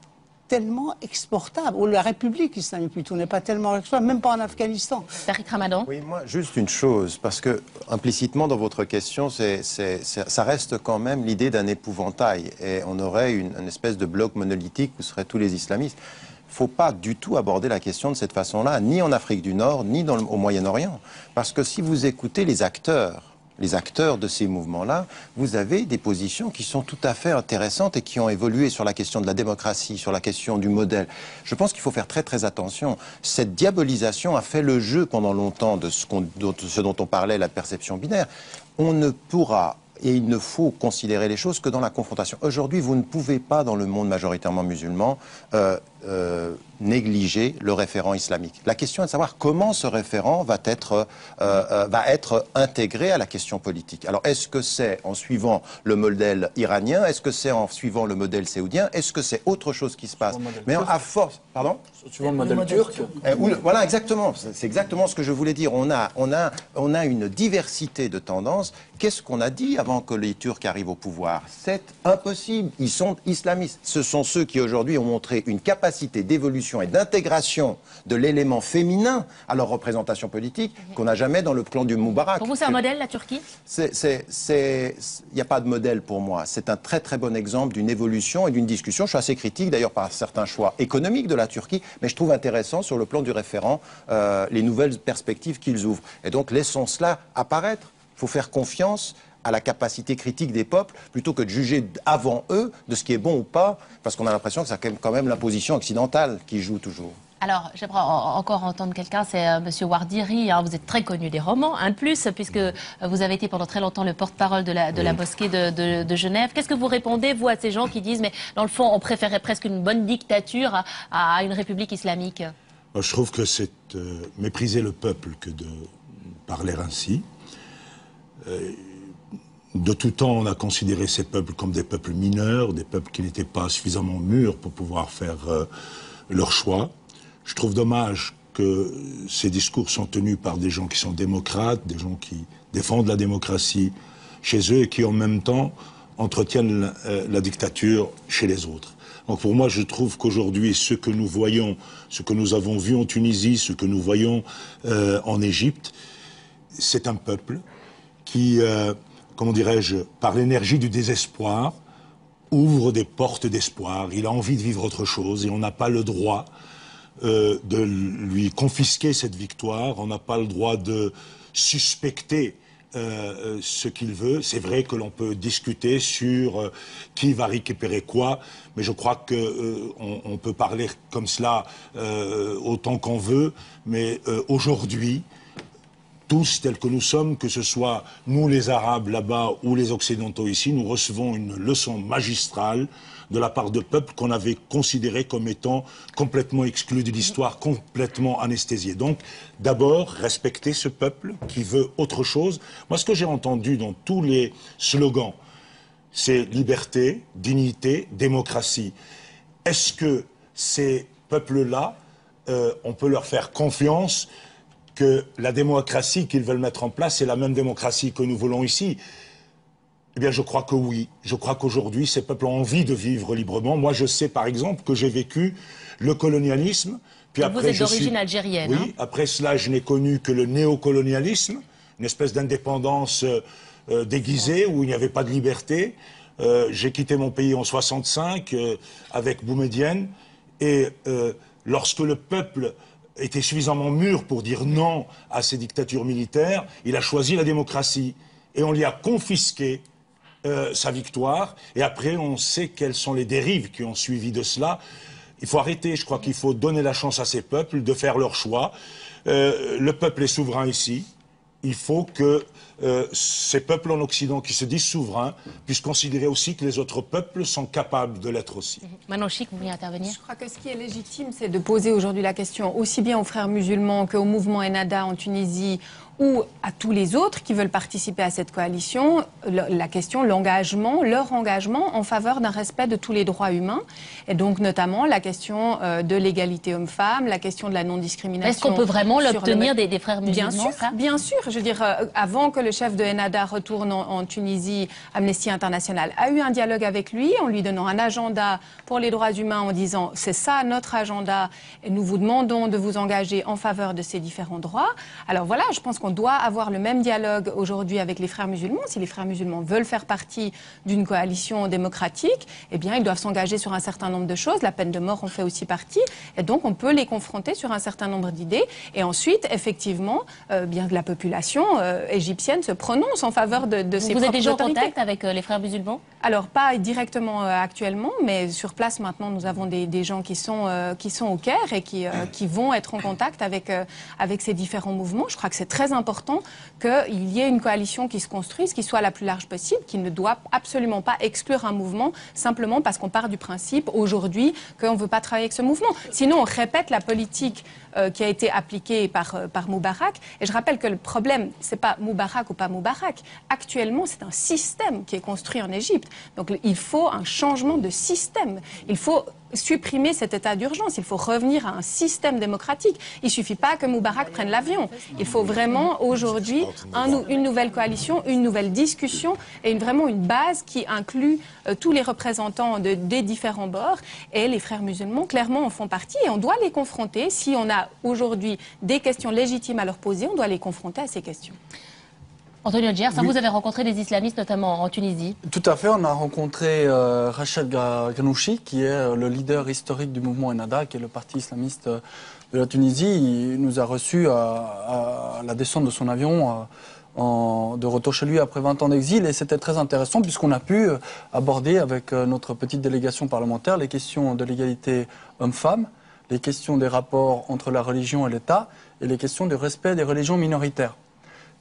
tellement exportable, ou la République islamique plutôt n'est pas tellement exportable, même pas en Afghanistan. Tariq Ramadan. Oui, moi, juste une chose, parce que implicitement dans votre question, ça reste quand même l'idée d'un épouvantail, et on aurait une espèce de bloc monolithique où seraient tous les islamistes. Il ne faut pas du tout aborder la question de cette façon-là, ni en Afrique du Nord, ni au Moyen-Orient. Parce que si vous écoutez les acteurs de ces mouvements-là, vous avez des positions qui sont tout à fait intéressantes et qui ont évolué sur la question de la démocratie, sur la question du modèle. Je pense qu'il faut faire très très attention. Cette diabolisation a fait le jeu pendant longtemps de ce dont on parlait, la perception binaire. On ne pourra, et il ne faut considérer les choses que dans la confrontation. Aujourd'hui, vous ne pouvez pas, dans le monde majoritairement musulman, négliger le référent islamique. La question est de savoir comment ce référent va être intégré à la question politique. Alors, est-ce que c'est en suivant le modèle iranien? Est-ce que c'est en suivant le modèle saoudien? Est-ce que c'est autre chose qui se passe? Mais à force... Pardon? Suivant le modèle turc. Voilà, exactement. C'est exactement ce que je voulais dire. On a une diversité de tendances. Qu'est-ce qu'on a dit avant que les Turcs arrivent au pouvoir? C'est impossible. Ils sont islamistes. Ce sont ceux qui aujourd'hui ont montré une capacité d'évolution et d'intégration de l'élément féminin à leur représentation politique qu'on n'a jamais dans le clan du Moubarak. Pour vous, c'est un modèle, la Turquie? Il n'y a pas de modèle pour moi. C'est un très très bon exemple d'une évolution et d'une discussion. Je suis assez critique d'ailleurs par certains choix économiques de la Turquie, mais je trouve intéressant sur le plan du référent les nouvelles perspectives qu'ils ouvrent. Et donc laissons cela apparaître. Il faut faire confiance à la capacité critique des peuples, plutôt que de juger avant eux de ce qui est bon ou pas, parce qu'on a l'impression que c'est quand même l'imposition occidentale qui joue toujours. Alors, j'aimerais encore entendre quelqu'un, c'est M. Wardiri. Hein, vous êtes très connu des romans, un de plus, puisque vous avez été pendant très longtemps le porte-parole de la mosquée de Genève. Qu'est-ce que vous répondez, vous, à ces gens qui disent, mais dans le fond, on préférait presque une bonne dictature à une république islamique? Je trouve que c'est mépriser le peuple que de parler ainsi. De tout temps, on a considéré ces peuples comme des peuples mineurs, des peuples qui n'étaient pas suffisamment mûrs pour pouvoir faire leur choix. Je trouve dommage que ces discours sont tenus par des gens qui sont démocrates, des gens qui défendent la démocratie chez eux et qui, en même temps, entretiennent la dictature chez les autres. Donc pour moi, je trouve qu'aujourd'hui, ce que nous voyons, ce que nous avons vu en Tunisie, ce que nous voyons en Égypte, c'est un peuple qui... comment dirais-je, par l'énergie du désespoir, ouvre des portes d'espoir. Il a envie de vivre autre chose et on n'a pas le droit de lui confisquer cette victoire. On n'a pas le droit de suspecter ce qu'il veut. C'est vrai que l'on peut discuter sur qui va récupérer quoi, mais je crois qu'on peut parler comme cela autant qu'on veut, mais aujourd'hui, tous tels que nous sommes, que ce soit nous les Arabes là-bas ou les Occidentaux ici, nous recevons une leçon magistrale de la part de peuples qu'on avait considérés comme étant complètement exclus de l'histoire, complètement anesthésiés. Donc, d'abord, respecter ce peuple qui veut autre chose. Moi, ce que j'ai entendu dans tous les slogans, c'est liberté, dignité, démocratie. Est-ce que ces peuples-là, on peut leur faire confiance que la démocratie qu'ils veulent mettre en place, c'est la même démocratie que nous voulons ici? Eh bien, je crois que oui. Je crois qu'aujourd'hui, ces peuples ont envie de vivre librement. Moi, je sais, par exemple, que j'ai vécu le colonialisme. Puis après, vous êtes d'origine algérienne. Oui, après cela, je n'ai connu que le néocolonialisme, une espèce d'indépendance déguisée où il n'y avait pas de liberté. J'ai quitté mon pays en 65 avec Boumedienne. Et lorsque le peuple était suffisamment mûr pour dire non à ces dictatures militaires, il a choisi la démocratie. Et on lui a confisqué sa victoire. Et après, on sait quelles sont les dérives qui ont suivi de cela. Il faut arrêter, je crois qu'il faut donner la chance à ces peuples de faire leur choix. Le peuple est souverain ici. Il faut que ces peuples en Occident qui se disent souverains puissent considérer aussi que les autres peuples sont capables de l'être aussi. Manon Chic, vous voulez intervenir? Je crois que ce qui est légitime, c'est de poser aujourd'hui la question aussi bien aux frères musulmans qu'au mouvement Ennahda en Tunisie ou à tous les autres qui veulent participer à cette coalition, la question, l'engagement, leur engagement en faveur d'un respect de tous les droits humains, et donc notamment la question de l'égalité homme-femme, la question de la non-discrimination. Est-ce qu'on peut vraiment l'obtenir des frères musulmans? Bien sûr. Je veux dire, avant que le chef de Ennahda retourne en Tunisie, Amnesty International a eu un dialogue avec lui en lui donnant un agenda pour les droits humains en disant c'est ça notre agenda et nous vous demandons de vous engager en faveur de ces différents droits. Alors voilà, je pense qu'on doit avoir le même dialogue aujourd'hui avec les frères musulmans. Si les frères musulmans veulent faire partie d'une coalition démocratique, eh bien ils doivent s'engager sur un certain nombre de choses. La peine de mort en fait aussi partie. Et donc on peut les confronter sur un certain nombre d'idées. Et ensuite, effectivement, bien que la population égyptienne se prononce en faveur de ces propres autorités. Vous êtes déjà en contact avec les frères musulmans? Alors pas directement actuellement, mais sur place maintenant nous avons des gens qui sont au Caire et qui vont être en contact avec ces différents mouvements. Je crois que c'est très important qu'il y ait une coalition qui se construise, qui soit la plus large possible, qui ne doit absolument pas exclure un mouvement simplement parce qu'on part du principe aujourd'hui qu'on ne veut pas travailler avec ce mouvement. Sinon on répète la politique qui a été appliquée par Moubarak. Et je rappelle que le problème, ce n'est pas Moubarak ou pas Moubarak. Actuellement, c'est un système qui est construit en Égypte. Donc il faut un changement de système. Il faut supprimer cet état d'urgence. Il faut revenir à un système démocratique. Il ne suffit pas que Moubarak prenne l'avion. Il faut vraiment aujourd'hui une nouvelle coalition, une nouvelle discussion et vraiment une base qui inclut tous les représentants des différents bords. Et les frères musulmans, clairement, en font partie et on doit les confronter. Si on a aujourd'hui des questions légitimes à leur poser, on doit les confronter à ces questions. Antonio Gers, vous avez rencontré des islamistes, notamment en Tunisie. Tout à fait, on a rencontré Rachid Ghanouchi, qui est le leader historique du mouvement Ennahda, qui est le parti islamiste de la Tunisie. Il nous a reçus à la descente de son avion de retour chez lui après 20 ans d'exil. Et c'était très intéressant puisqu'on a pu aborder avec notre petite délégation parlementaire les questions de l'égalité homme-femme, les questions des rapports entre la religion et l'État et les questions du respect des religions minoritaires.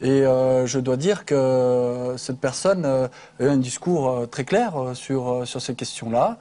Et je dois dire que cette personne a eu un discours très clair sur ces questions-là.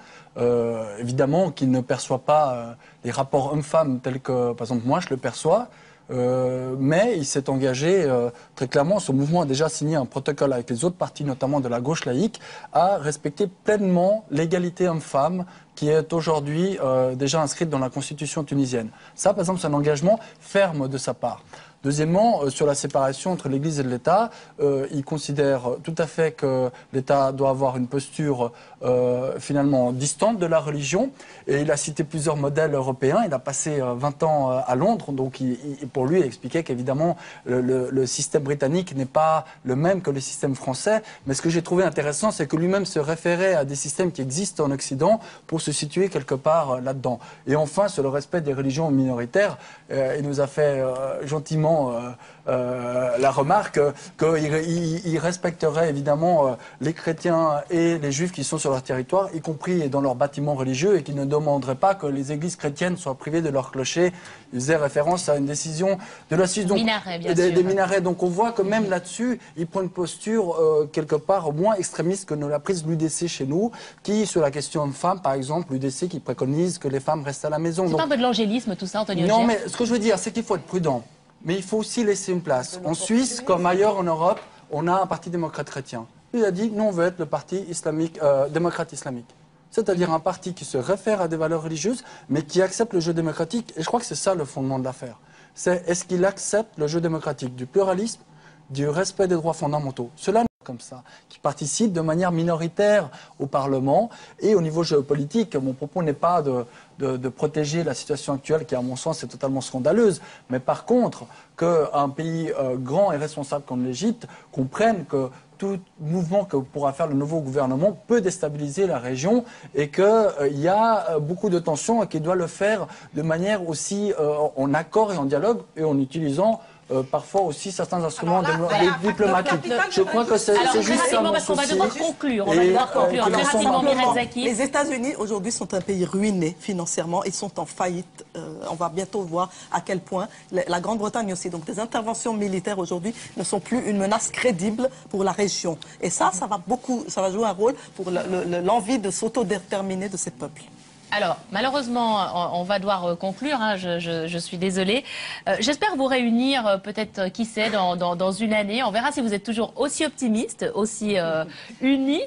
Évidemment qu'il ne perçoit pas les rapports hommes-femmes tels que, par exemple, moi je le perçois. Mais il s'est engagé très clairement, son mouvement a déjà signé un protocole avec les autres partis, notamment de la gauche laïque, à respecter pleinement l'égalité homme-femme qui est aujourd'hui déjà inscrite dans la constitution tunisienne. Ça, par exemple, c'est un engagement ferme de sa part. Deuxièmement, sur la séparation entre l'Église et l'État, il considère tout à fait que l'État doit avoir une posture finalement distante de la religion. Et il a cité plusieurs modèles européens. Il a passé 20 ans à Londres, donc pour lui, il expliquait qu'évidemment le système britannique n'est pas le même que le système français. Mais ce que j'ai trouvé intéressant, c'est que lui-même se référait à des systèmes qui existent en Occident pour se situer quelque part là-dedans. Et enfin, sur le respect des religions minoritaires, il nous a fait gentiment la remarque qu'il respecterait évidemment les chrétiens et les juifs qui sont sur leur territoire, y compris dans leurs bâtiments religieux, et qu'il ne demanderait pas que les églises chrétiennes soient privées de leur clocher. Il faisait référence à une décision de la Suisse, donc, des minarets. Donc on voit que même là-dessus, il prend une posture quelque part moins extrémiste que nous l'a prise l'UDC chez nous, qui, sur la question homme-femme, par exemple, l'UDC qui préconise que les femmes restent à la maison. C'est un peu de l'angélisme tout ça, Antonio Gers. Non, mais ce que je veux dire, c'est qu'il faut être prudent. Mais il faut aussi laisser une place. En Suisse, comme ailleurs en Europe, on a un parti démocrate chrétien. Il a dit, nous on veut être le parti islamique, démocrate islamique. C'est-à-dire un parti qui se réfère à des valeurs religieuses, mais qui accepte le jeu démocratique. Et je crois que c'est ça le fondement de l'affaire. C'est est-ce qu'il accepte le jeu démocratique, du pluralisme, du respect des droits fondamentaux. Cela comme ça, qui participent de manière minoritaire au Parlement. Et au niveau géopolitique, mon propos n'est pas de protéger la situation actuelle qui, à mon sens, est totalement scandaleuse, mais par contre, qu'un pays grand et responsable comme l'Égypte comprenne que tout mouvement que pourra faire le nouveau gouvernement peut déstabiliser la région et qu'il y a beaucoup de tensions et qu'il doit le faire de manière aussi en accord et en dialogue et en utilisant parfois aussi certains instruments diplomatiques. Je crois que c'est juste ça mon souci. On va devoir conclure. On va devoir conclure. Très rapidement, Mireille Zaki. Les États-Unis aujourd'hui sont un pays ruiné financièrement. Ils sont en faillite. On va bientôt voir à quel point. La Grande-Bretagne aussi. Donc des interventions militaires aujourd'hui ne sont plus une menace crédible pour la région. Et ça va jouer un rôle pour l'envie de s'autodéterminer de ces peuples. Alors, malheureusement, on va devoir conclure, hein, je suis désolée. J'espère vous réunir, peut-être, qui sait, dans une année. On verra si vous êtes toujours aussi optimiste, aussi unis.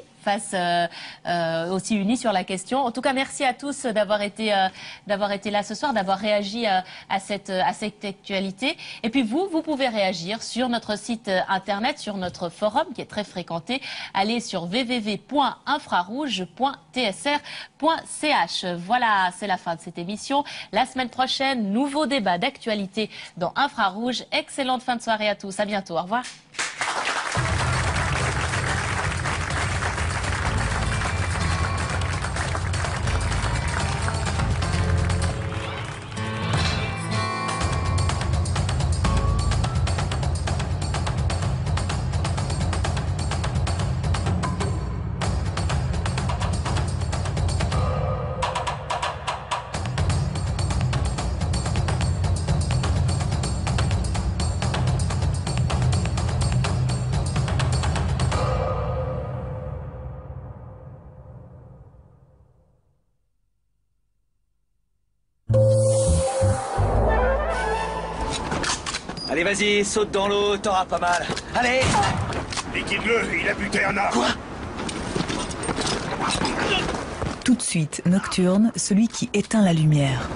Aussi unis sur la question. En tout cas, merci à tous d'avoir été là ce soir, d'avoir réagi à cette actualité. Et puis vous pouvez réagir sur notre site internet, sur notre forum qui est très fréquenté. Allez sur www.infrarouge.tsr.ch. Voilà, c'est la fin de cette émission. La semaine prochaine, nouveau débat d'actualité dans Infrarouge. Excellente fin de soirée à tous. À bientôt. Au revoir. Allez, vas-y, saute dans l'eau, t'auras pas mal. Allez! Liquide-le, il a buté un arbre. Quoi? Tout de suite, Nocturne, celui qui éteint la lumière.